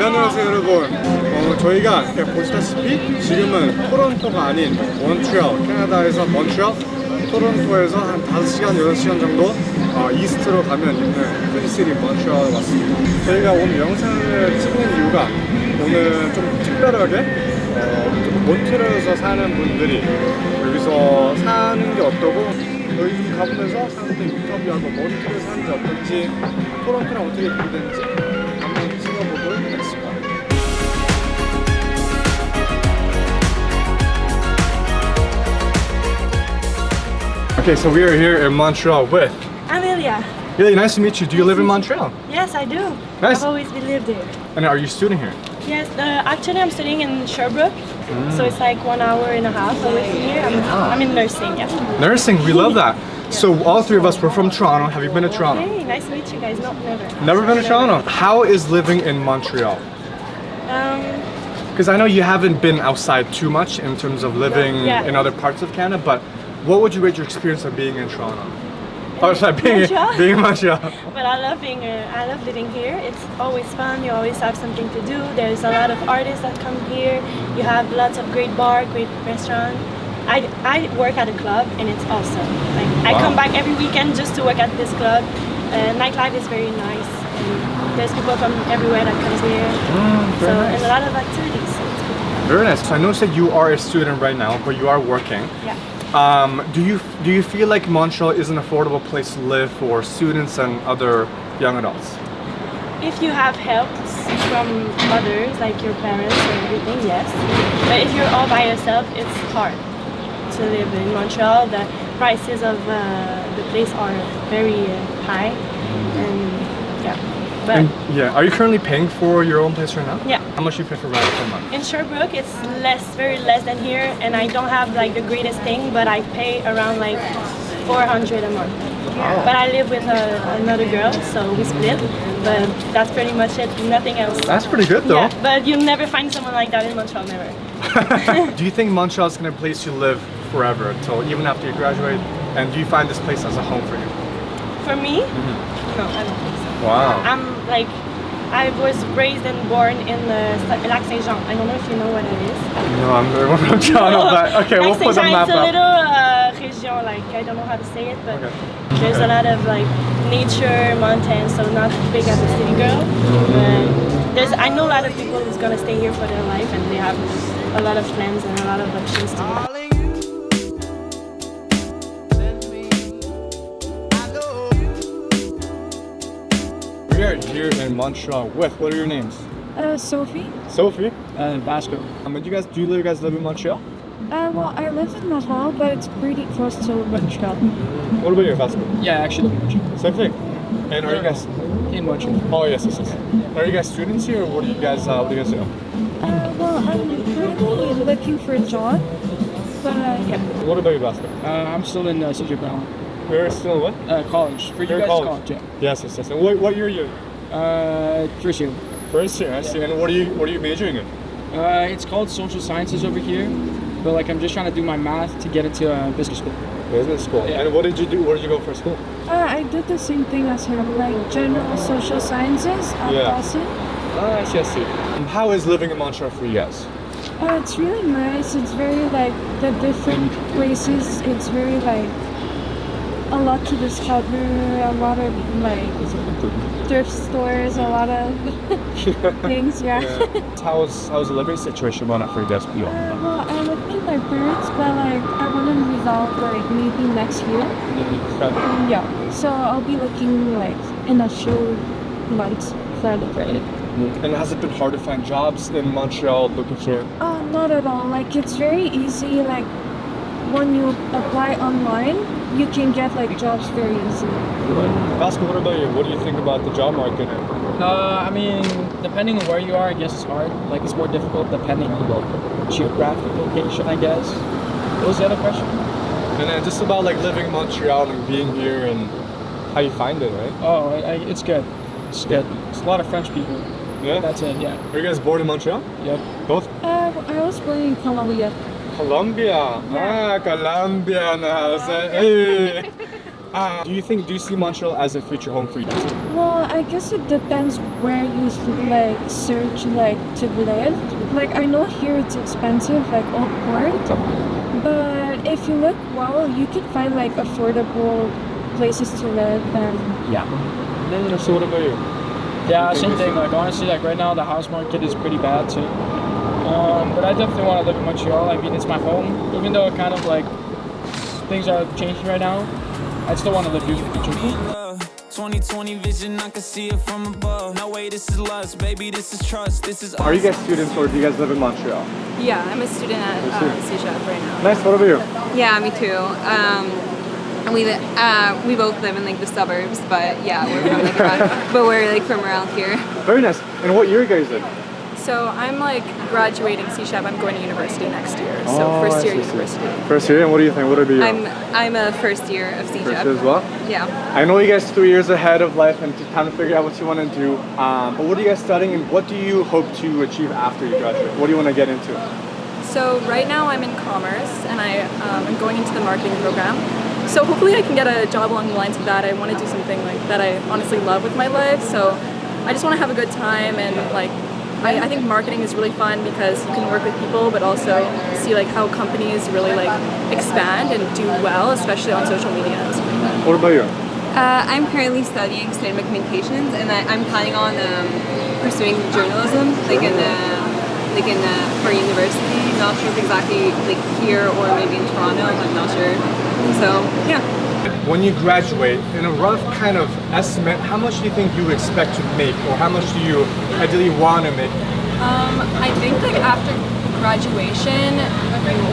네, 안녕하세요 여러분. 저희가 보시다시피 지금은 토론토가 아닌 몬트리올, 캐나다에서 몬트리올, 토론토에서 한 5시간, 6시간 정도 이스트로 가면 있는 프리시티 몬트리올에 왔습니다. 저희가 오늘 영상을 찍는 이유가 오늘 좀 특별하게 몬트리올에서 사는 분들이 여기서 사는 게 어떠고 여기 좀 가보면서 사람들 인터뷰하고 몬트리올 사는지 어떤지 토론토랑 어떻게 비교되는지 한번 찍어보도록 하겠습니다. Okay, so we are here in Montreal with Amelia. Really nice to meet you. Do you live in Montreal? Yes, I do. Nice. I've always lived here. And are you a student here? Yes, actually I'm studying in Sherbrooke, so it's like 1.5 hours away from here. I'm in nursing, yeah. Nursing, we love that. So all three of us were from Toronto. Have you been to Toronto? Hey, nice to meet you guys. No, never. Never been to Toronto? How is living in Montreal? Because I know you haven't been outside too much in terms of living in other parts of Canada, but what would you rate your experience of being in Toronto? Oh, sorry, being in Montreal. But I love living here. It's always fun. You always have something to do. There's a lot of artists that come here. You have lots of great bar, great restaurant. I work at a club and it's awesome. Like I come back every weekend just to work at this club. Nightlife is very nice. And there's people from everywhere that comes here. And a lot of activities. So it's good. Very nice. So I noticed that you are a student right now, but you are working. Yeah. Do you feel like Montreal is an affordable place to live for students and other young adults? If you have help from others, like your parents or everything, yes. But if you're all by yourself, it's hard to live in Montreal. The prices of the place are very high, and yeah. But are you currently paying for your own place right now? Yeah. How much do you pay for rent per month? in Sherbrooke, it's very less than here, and I don't have like the greatest thing, but I pay around like 400 a month. Wow. But I live with another girl, so we split. But that's pretty much it. Nothing else. That's pretty good though. Yeah, but you'll never find someone like that in Montreal, never. Do you think Montreal is going to be a place you live forever, until even after you graduate? And do you find this place as a home for you? For me? No, I don't think so. Wow. I was raised and born in Lac Saint-Jean. I don't know if you know what it is. No, I'm from Toronto, but okay, we'll put a map It's a up. little region, like I don't know how to say it, but there's a lot of like nature, mountains, so not big as a city girl. But I know a lot of people who's gonna stay here for their life, and they have a lot of plans and a lot of options to do. We are here in Montreal with, what are your names? Sophie. Sophie? Vasco. Do you guys live in Montreal? Well, I live in Montreal, but it's pretty close to Montreal. What about you, Vasco? Yeah, actually. Same thing. And are you guys? In Montreal. Oh yes. Are you guys students here, or what do you guys do? Well, I'm currently looking for a job, but yeah. What about you, Vasco? I'm still in CJ Brown. You're still what? College. For you You're guys, college. college, yeah. Yes. And what year are you? First year. First year. I see. And what are you majoring in? It's called social sciences over here, but like I'm just trying to do my math to get into business school. Business school. Yeah. And what did you do? Where did you go for school? I did the same thing as her, like general social sciences at Boston. I see. How is living in Montreal for you guys? It's really nice. It's very like the different places. It's very like a lot to discover. A lot of like thrift stores. A lot of things. Yeah. How's the living situation going up for you guys? Well, I live with my parents, but like I want to move out like maybe next year. Yeah. So I'll be looking like in a few months for the break. And has it been hard to find jobs in Montreal looking for? Not at all. Like it's very easy. Like when you apply online, you can get like jobs very easily. Vasco, what about you? What do you think about the job market? I mean, depending on where you are, I guess it's hard. Like it's more difficult depending on the geographic location, I guess. What was the other question? And then just about like living in Montreal and being here and how you find it, right? Oh, it's good. It's good. It's a lot of French people. Yeah? That's it, yeah. Are you guys born in Montreal? Yep. Both? I was born in Colombia. Colombia. Yeah. Colombia now. Hey. Do you see Montreal as a future home for you? Well, I guess it depends where you like search like to live. Like I know here it's expensive, like Old Port, but if you look well, you can find like affordable places to live and Yeah. So what about you? Yeah, same thing. Like honestly, like right now the house market is pretty bad too. But I definitely want to live in Montreal. I mean, it's my home, even though it kind of like things are changing right now. I still want to live here for the future. 2020 vision, I can see it from above. No way, this is lust, baby, this is trust. This is Are you guys students or do you guys live in Montreal? Yeah, I'm a student at CBM right now. Nice. What about you? Yeah, me too. And we both live in like the suburbs, but yeah, we're from like around, from around here. Very nice. And what year are you guys in? So I'm like graduating CSHAP. I'm going to university next year. So first year university. First year, and what do you think? What are you? I'm a first year of CSHAP. First year as well? Yeah. I know you guys 3 years ahead of life and just time to figure out what you want to do. But what are you guys studying and what do you hope to achieve after you graduate? What do you want to get into? So right now I'm in commerce and I'm going into the marketing program. So hopefully I can get a job along the lines of that. I want to do something like that I honestly love with my life. So I just want to have a good time and like I think marketing is really fun because you can work with people but also see like how companies really like expand and do well, especially on social media. What about you? I'm currently studying cinema communications and I'm planning on pursuing journalism for university. Not sure if exactly like here or maybe in Toronto. I'm not sure. So yeah. When you graduate, in a rough kind of estimate, how much do you think you expect to make, or how much do you ideally want to make? I think like after graduation,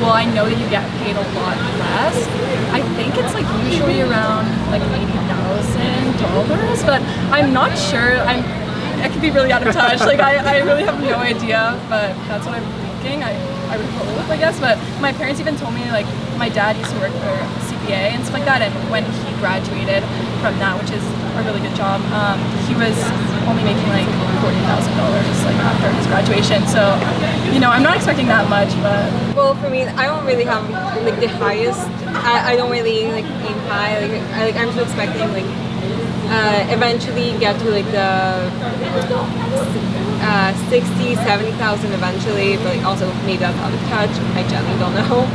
well, I know that you get paid a lot less. I think it's like usually around like $80,000, but I'm not sure. I could be really out of touch. Like I really have no idea, but that's what I'm thinking. I would hope, I guess. But my parents even told me like my dad used to work for CPA and stuff like that, and when he graduated from that, which is a really good job, he was only making like $40,000 like after his graduation. So, you know, I'm not expecting that much, but well, for me, I don't really have like the highest. I don't really like aim high. I'm just expecting like eventually get to like the 60, 70,000 eventually, but like also maybe that's out of touch. I genuinely don't know.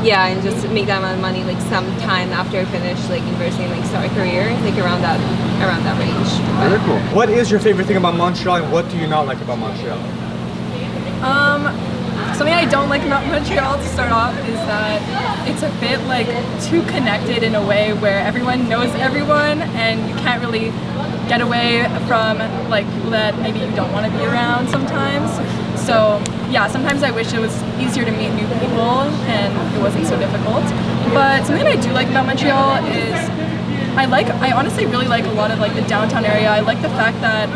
Yeah, and just make that amount of money like sometime after I finish like university and like start a career, like around that range. Very cool. What is your favorite thing about Montreal and what do you not like about Montreal? Something I don't like about Montreal to start off is that it's a bit like too connected in a way where everyone knows everyone and you can't really get away from like people that maybe you don't want to be around sometimes. So yeah, sometimes I wish it was easier to meet new people and it wasn't so difficult. But something I do like about Montreal is I honestly really like a lot of like the downtown area. I like the fact that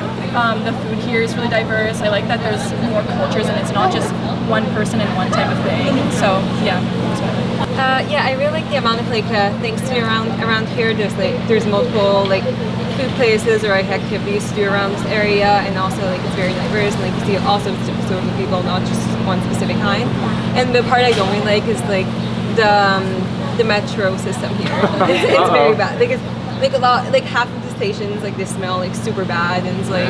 the food here is really diverse. I like that there's more cultures and it's not just one person and one type of thing. So yeah. Yeah, I really like the amount of like things to do around here. There's multiple like food places or like activities to do around this area, and also like it's very diverse and like you see all sorts of people, not just one specific kind. And the part I don't really like is like the metro system here. It's very bad. Like it's like a lot, like half of the stations like they smell like super bad, and it's like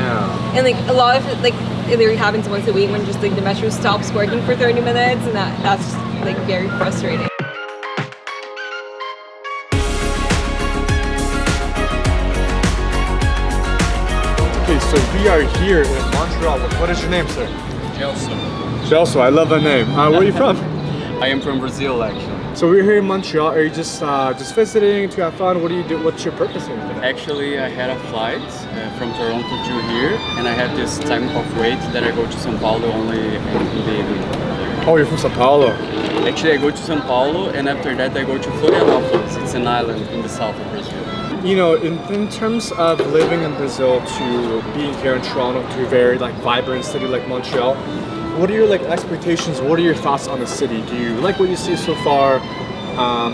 and like a lot of it, like it literally happens once a week when just like the metro stops working for 30 minutes, and that's just, like very frustrating. Okay, so we are here in Montreal. What is your name, sir? Gelso. Gelso, I love that name. Where are you from? I am from Brazil, actually. So we're here in Montreal. Are you just visiting to have fun? What do you do? What's your purpose here today? Actually, I had a flight from Toronto to here, and I have this time of wait that I go to São Paulo only in the evening. Oh, you're from São Paulo. Actually, I go to São Paulo, and after that, I go to Florianópolis. It's an island in the south of Brazil. You know, in terms of living in Brazil to being here in Toronto to a very like vibrant city like Montreal, what are your like expectations? What are your thoughts on the city? Do you like what you see so far?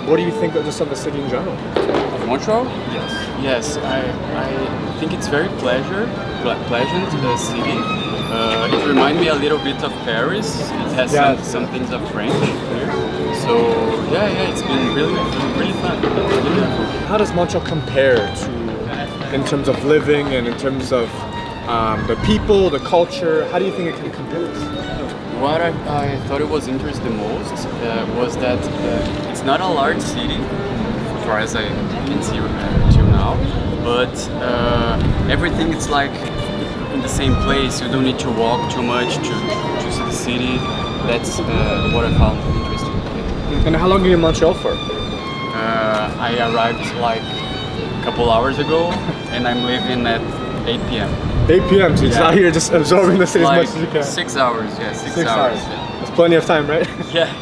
What do you think of just of the city in general? Of Montreal? Yes. Yes, I think it's very pleasant city. It reminds me a little bit of Paris. It has some things of French here. So yeah, it's been really fun. Really beautiful. How does Montreal compare to, in terms of living and in terms of the people, the culture? How do you think it can compare? What I thought it was interesting the most was that it's not a large city, as far as I can see till now, but everything is like in the same place. You don't need to walk too much to see the city. That's what I found interesting. And how long are you in Montreal for? I arrived like a couple hours ago, and I'm leaving at 8 p.m. 8 p.m. So you're just out here just absorbing the city Like as much as you can. 6 hours, yeah, 6 6 hours. hours. Yeah. That's plenty of time, right? Yeah.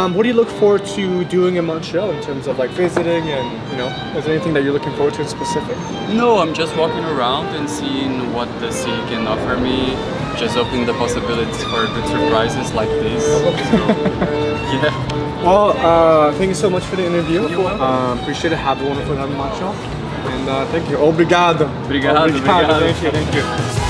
What do you look forward to doing in Montreal in terms of like visiting and, you know, is there anything that you're looking forward to in specific? No, I'm just walking around and seeing what the city can offer me. Just opening the possibilities for good surprises like this. So, yeah. Well, thank you so much for the interview. You're welcome. Appreciate it. Have a wonderful time in Montreal. And thank you. Obrigado. Obrigado. Thank you.